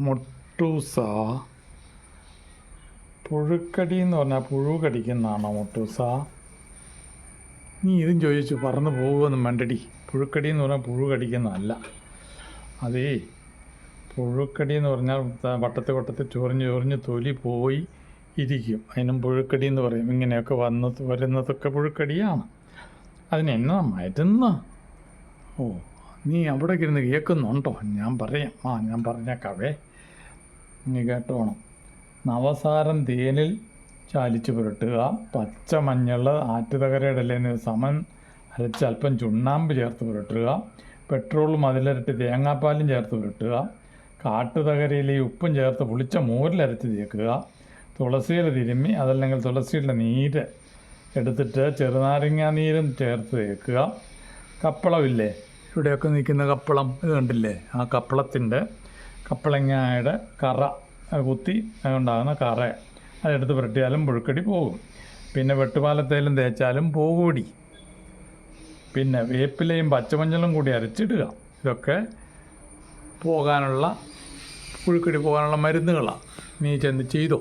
മുട്ടൂസ പുഴുക്കടി എന്ന് പറഞ്ഞാൽ പുഴു കടിക്കുന്നതാണോ മുട്ടൂസ? നീ ഇതും ചോദിച്ചു പറന്ന് പോകുമെന്നും വേണ്ടടി. പുഴുക്കടി എന്ന് പറഞ്ഞാൽ പുഴു കടിക്കുന്നതല്ല. അതേ, പുഴുക്കടി എന്ന് പറഞ്ഞാൽ വട്ടത്തിൽ ചൊറിഞ്ഞ് തൊലി പോയി ഇരിക്കും. അതിനും പുഴുക്കടി എന്ന് പറയും. ഇങ്ങനെയൊക്കെ വരുന്നതൊക്കെ പുഴുക്കടിയാണ്. അതിനെന്നാ മരുന്ന്? ഓ, നീ അവിടെ ഇരുന്ന് കേൾക്കുന്നുണ്ടോ? ഞാൻ പറഞ്ഞേക്കാവേ, നീ കേട്ടോണം. നവസാരം തേനിൽ ചാലിച്ച് പുരട്ടുക. പച്ചമഞ്ഞൾ ആറ്റുതകരയുടെ ഇലയിൽ സമൻ അരച്ച് അല്പം ചുണ്ണാമ്പ് ചേർത്ത് പുരട്ടുക. പെട്രോളും അതിലിരട്ടി തേങ്ങാപ്പാലും ചേർത്ത് പുരട്ടുക. കാട്ടുതകരയിലെ ഉപ്പും ചേർത്ത് പുളിച്ച മോരിലരച്ച് തേക്കുക. തുളസിയില തിരുമ്മി അതല്ലെങ്കിൽ തുളസിയുടെ നീര് എടുത്തിട്ട് ചെറുനാരങ്ങ നീരും ചേർത്ത് തേക്കുക. കപ്പളമില്ലേ, ഇവിടെയൊക്കെ നിൽക്കുന്ന കപ്പളം, ഇത് കണ്ടില്ലേ? ആ കപ്പളങ്ങയുടെ കറ കുത്തി ഉണ്ടാകുന്ന കറ അതെടുത്ത് പുരട്ടിയാലും പുഴുക്കടി പോകും. പിന്നെ വെട്ടുപാലത്തേലും തേച്ചാലും പോകുടി. പിന്നെ വേപ്പിലയും പച്ചമഞ്ഞളും കൂടി അരച്ചിടുക. ഇതൊക്കെ പുഴുക്കടി പോകാനുള്ള മരുന്നുകളാണ്. നീ ചെന്ന് ചെയ്തോ.